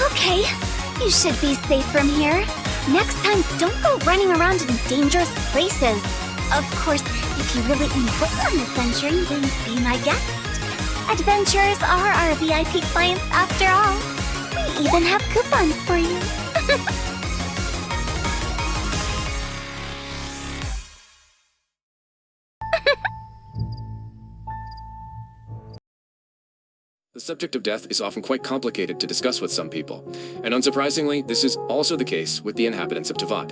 Okay, you should be safe from here. Next time, don't go running around in dangerous places. Of course, if you really insist on adventuring, then be my guest. Adventurers are our VIP clients after all. We even have coupons for you. The subject of death is often quite complicated to discuss with some people, and unsurprisingly, this is also the case with the inhabitants of Teamwide.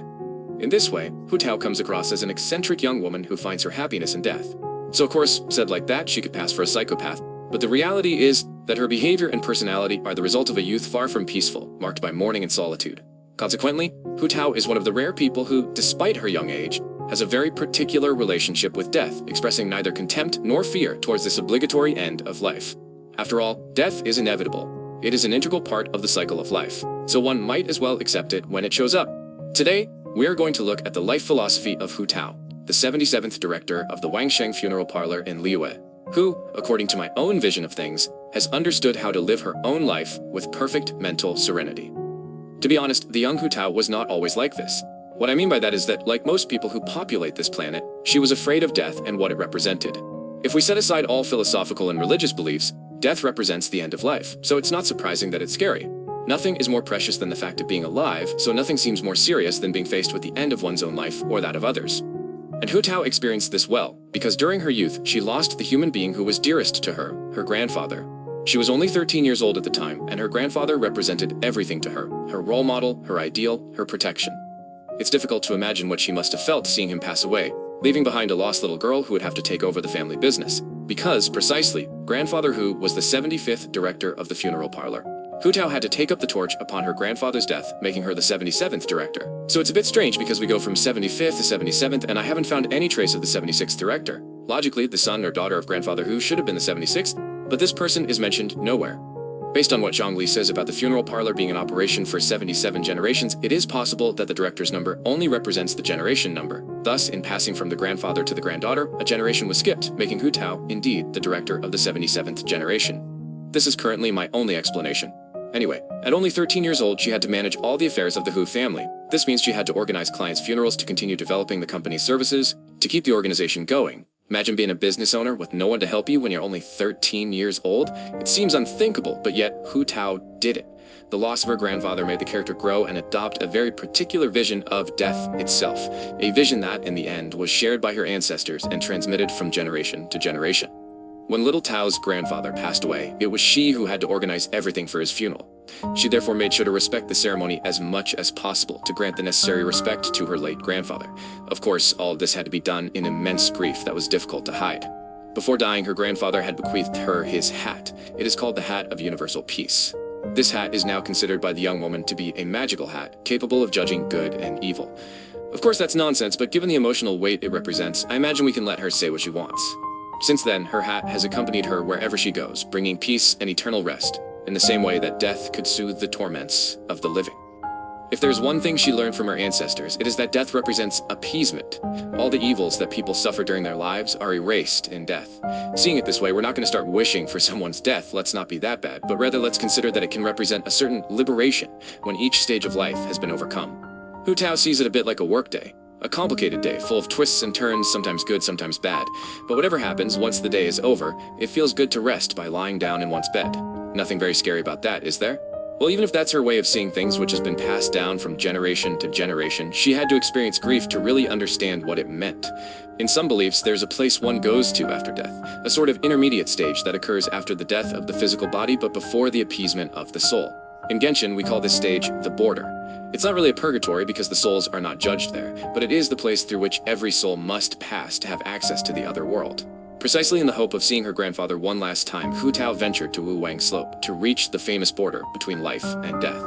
In this way, Hutao comes across as an eccentric young woman who finds her happiness in death. So of course, said like that, she could pass for a psychopath, but the reality is that her behavior and personality are the result of a youth far from peaceful, marked by mourning and solitude. Consequently, Hutao is one of the rare people who, despite her young age, has a very particular relationship with death, expressing neither contempt nor fear towards this obligatory end of life. After all, death is inevitable. It is an integral part of the cycle of life, so one might as well accept it when it shows up. Today, we are going to look at the life philosophy of Hutao, the 77th director of the Wangsheng Funeral Parlor in Liyue, who, according to my own vision of things, has understood how to live her own life with perfect mental serenity. To be honest, the young Hutao was not always like this. What I mean by that is that, like most people who populate this planet, she was afraid of death and what it represented. If we set aside all philosophical and religious beliefs, death represents the end of life, so it's not surprising that it's scary. Nothing is more precious than the fact of being alive, so nothing seems more serious than being faced with the end of one's own life or that of others. And Hutao experienced this well, because during her youth, she lost the human being who was dearest to her, her grandfather. She was only 13 years old at the time, and her grandfather represented everything to her role model, her ideal, her protection. It's difficult to imagine what she must have felt seeing him pass away, leaving behind a lost little girl who would have to take over the family business. Because, precisely, Grandfather Hu was the 75th director of the funeral parlor. Hutao had to take up the torch upon her grandfather's death, making her the 77th director. So it's a bit strange because we go from 75th to 77th, and I haven't found any trace of the 76th director. Logically, the son or daughter of Grandfather Hu should have been the 76th, but this person is mentioned nowhere. Based on what Zhongli says about the funeral parlor being in operation for 77 generations, it is possible that the director's number only represents the generation number. Thus, in passing from the grandfather to the granddaughter, a generation was skipped, making Hutao, indeed, the director of the 77th generation. This is currently my only explanation. Anyway, at only 13 years old, she had to manage all the affairs of the Hu family. This means she had to organize clients' funerals to continue developing the company's services, to keep the organization going. Imagine being a business owner with no one to help you when you're only 13 years old. It seems unthinkable, but yet Hutao did it. The loss of her grandfather made the character grow and adopt a very particular vision of death itself, a vision that, in the end, was shared by her ancestors and transmitted from generation to generation. When little Tao's grandfather passed away, it was she who had to organize everything for his funeral. She therefore made sure to respect the ceremony as much as possible to grant the necessary respect to her late grandfather. Of course, all of this had to be done in immense grief that was difficult to hide. Before dying, her grandfather had bequeathed her his hat. It is called the Hat of Universal Peace. This hat is now considered by the young woman to be a magical hat, capable of judging good and evil. Of course, that's nonsense, but given the emotional weight it represents, I imagine we can let her say what she wants. Since then, her hat has accompanied her wherever she goes, bringing peace and eternal rest, in the same way that death could soothe the torments of the living. If there's one thing she learned from her ancestors, it is that death represents appeasement. All the evils that people suffer during their lives are erased in death. Seeing it this way, we're not going to start wishing for someone's death, let's not be that bad, but rather let's consider that it can represent a certain liberation when each stage of life has been overcome. Hutao sees it a bit like a workday. A complicated day, full of twists and turns, sometimes good, sometimes bad. But whatever happens, once the day is over, it feels good to rest by lying down in one's bed. Nothing very scary about that, is there? Well, even if that's her way of seeing things, which has been passed down from generation to generation, she had to experience grief to really understand what it meant. In some beliefs, there's a place one goes to after death, a sort of intermediate stage that occurs after the death of the physical body but before the appeasement of the soul. In Genshin, we call this stage the border. It's not really a purgatory because the souls are not judged there, but it is the place through which every soul must pass to have access to the other world. Precisely in the hope of seeing her grandfather one last time, Hutao ventured to Wu Wang Slope to reach the famous border between life and death.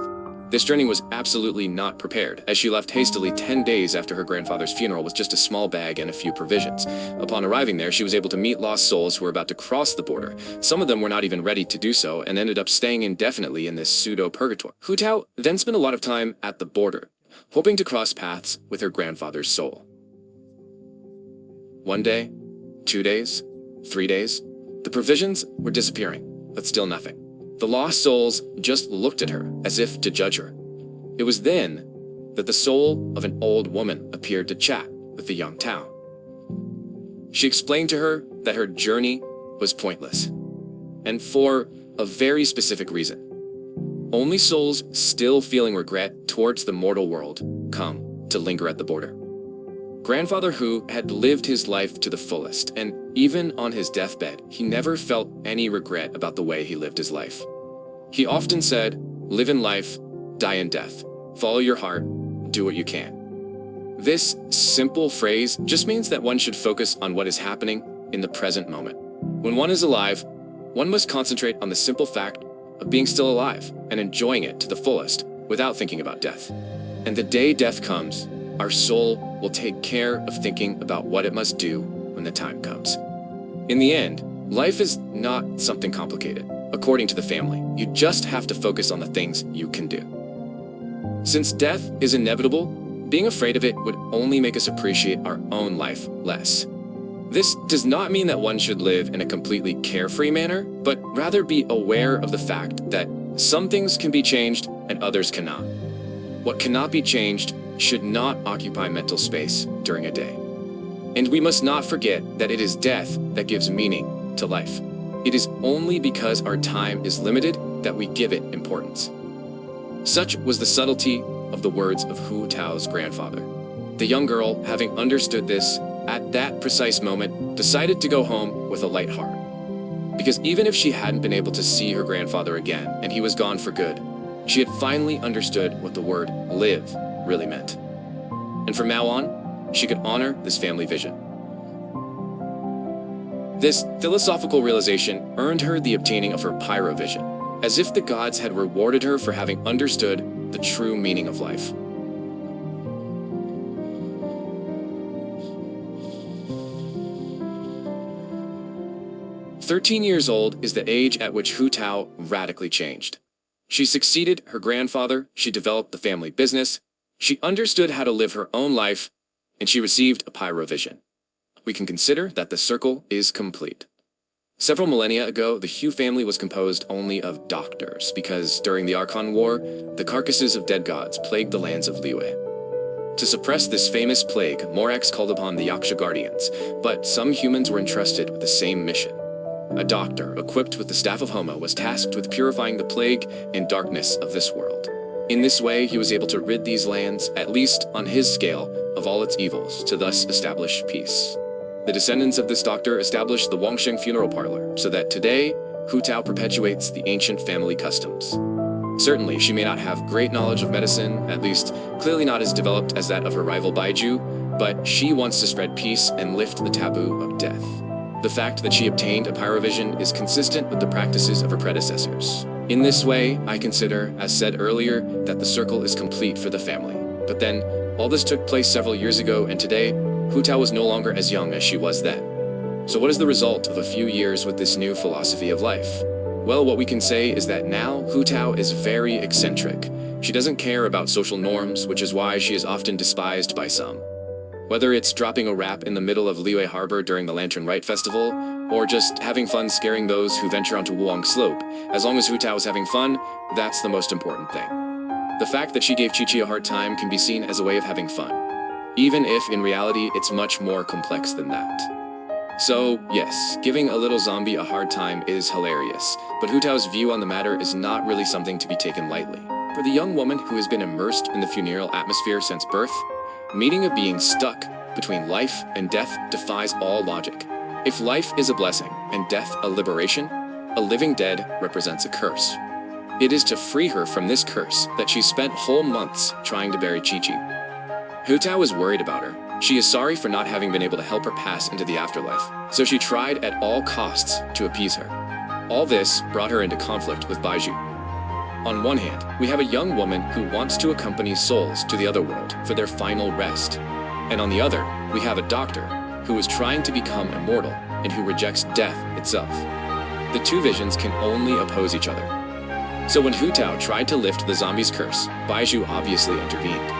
This journey was absolutely not prepared, as she left hastily 10 days after her grandfather's funeral with just a small bag and a few provisions. Upon arriving there, she was able to meet lost souls who were about to cross the border. Some of them were not even ready to do so and ended up staying indefinitely in this pseudo-purgatory. Hutao then spent a lot of time at the border, hoping to cross paths with her grandfather's soul. 1 day, 2 days, 3 days, the provisions were disappearing. but still nothing. The lost souls just looked at her as if to judge her. It was then that the soul of an old woman appeared to chat with the young Tao. She explained to her that her journey was pointless, and for a very specific reason. Only souls still feeling regret towards the mortal world come to linger at the border. Grandfather Hu had lived his life to the fullest, and even on his deathbed, he never felt any regret about the way he lived his life. He often said, "Live in life, die in death. Follow your heart, do what you can." This simple phrase just means that one should focus on what is happening in the present moment. When one is alive, one must concentrate on the simple fact of being still alive and enjoying it to the fullest without thinking about death. And the day death comes, our soul will take care of thinking about what it must do when the time comes. In the end, life is not something complicated. According to the family, you just have to focus on the things you can do. Since death is inevitable, being afraid of it would only make us appreciate our own life less. This does not mean that one should live in a completely carefree manner, but rather be aware of the fact that some things can be changed and others cannot. What cannot be changed should not occupy mental space during a day. And we must not forget that it is death that gives meaning to life. It is only because our time is limited that we give it importance. Such was the subtlety of the words of Hutao's grandfather. The young girl, having understood this, at that precise moment, decided to go home with a light heart. Because even if she hadn't been able to see her grandfather again, and he was gone for good, she had finally understood what the word live really meant. And from now on, she could honor this family vision. This philosophical realization earned her the obtaining of her pyro vision, as if the gods had rewarded her for having understood the true meaning of life. "13 years old is the age at which Hutao radically changed. She succeeded her grandfather, she developed the family business, she understood how to live her own life, and she received a pyro vision. We can consider that the circle is complete. Several millennia ago, the Hu family was composed only of doctors, because during the Archon War, the carcasses of dead gods plagued the lands of Liyue. To suppress this famous plague, Morax called upon the Yaksha Guardians, but some humans were entrusted with the same mission. A doctor, equipped with the Staff of Homo, was tasked with purifying the plague and darkness of this world. In this way, he was able to rid these lands, at least on his scale, of all its evils, to thus establish peace. The descendants of this doctor established the Wangsheng funeral parlor, so that today, Hutao perpetuates the ancient family customs. Certainly, she may not have great knowledge of medicine, at least clearly not as developed as that of her rival Baiju, but she wants to spread peace and lift the taboo of death. The fact that she obtained a pyrovision is consistent with the practices of her predecessors. In this way, I consider, as said earlier, that the circle is complete for the family. But then, all this took place several years ago, and today, Hutao was no longer as young as she was then. So what is the result of a few years with this new philosophy of life? Well, what we can say is that now Hutao is very eccentric. She doesn't care about social norms, which is why she is often despised by some. Whether it's dropping a rap in the middle of Liyue Harbor during the Lantern Rite Festival, or just having fun scaring those who venture onto Wuong Slope, as long as Hutao is having fun, that's the most important thing. The fact that she gave Chi-Chi a hard time can be seen as a way of having fun, even if in reality it's much more complex than that. So, yes, giving a little zombie a hard time is hilarious, but Hutao's view on the matter is not really something to be taken lightly. For the young woman who has been immersed in the funereal atmosphere since birth, meeting a being stuck between life and death defies all logic. If life is a blessing and death a liberation, a living dead represents a curse. It is to free her from this curse that she spent whole months trying to bury Chi-Chi. Hutao is worried about her. She is sorry for not having been able to help her pass into the afterlife, so she tried at all costs to appease her. All this brought her into conflict with Baiju. On one hand, we have a young woman who wants to accompany souls to the other world for their final rest. And on the other, we have a doctor who is trying to become immortal and who rejects death itself. The two visions can only oppose each other. So when Hutao tried to lift the zombie's curse, Baiju obviously intervened.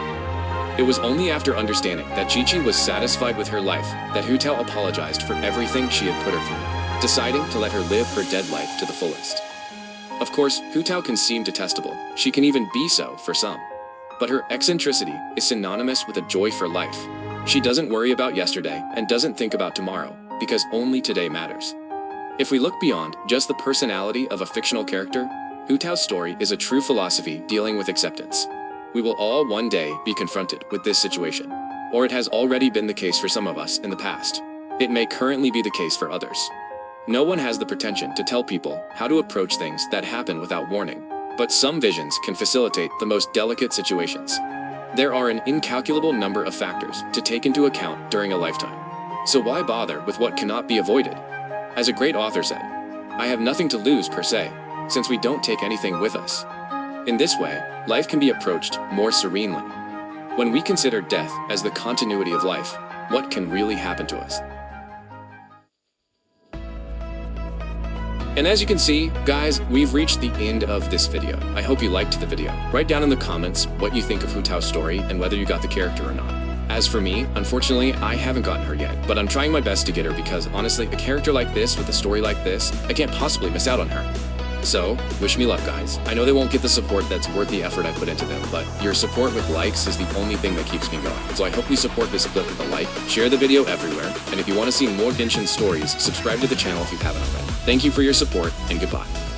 It was only after understanding that Chi-Chi was satisfied with her life that Hutao apologized for everything she had put her through. deciding to let her live her dead life to the fullest. Of course, Hutao can seem detestable. She can even be so for some. But her eccentricity is synonymous with a joy for life. She doesn't worry about yesterday and doesn't think about tomorrow, because only today matters. If we look beyond just the personality of a fictional character, Hutao's story is a true philosophy dealing with acceptance. We will all one day be confronted with this situation, or it has already been the case for some of us in the past. It may currently be the case for others. No one has the pretension to tell people how to approach things that happen without warning, but some visions can facilitate the most delicate situations. There are an incalculable number of factors to take into account during a lifetime. So why bother with what cannot be avoided? As a great author said, I have nothing to lose per se, since we don't take anything with us. In this way, life can be approached more serenely. When we consider death as the continuity of life, what can really happen to us? And as you can see, guys, we've reached the end of this video. I hope you liked the video. Write down in the comments what you think of Hutao's story and whether you got the character or not. As for me, unfortunately, I haven't gotten her yet, but I'm trying my best to get her because honestly, a character like this with a story like this, I can't possibly miss out on her. So, wish me luck, guys. I know they won't get the support that's worth the effort I put into them, but your support with likes is the only thing that keeps me going. So I hope you support this clip with a like, share the video everywhere, and if you want to see more Genshin stories, subscribe to the channel if you haven't already. Thank you for your support, and goodbye.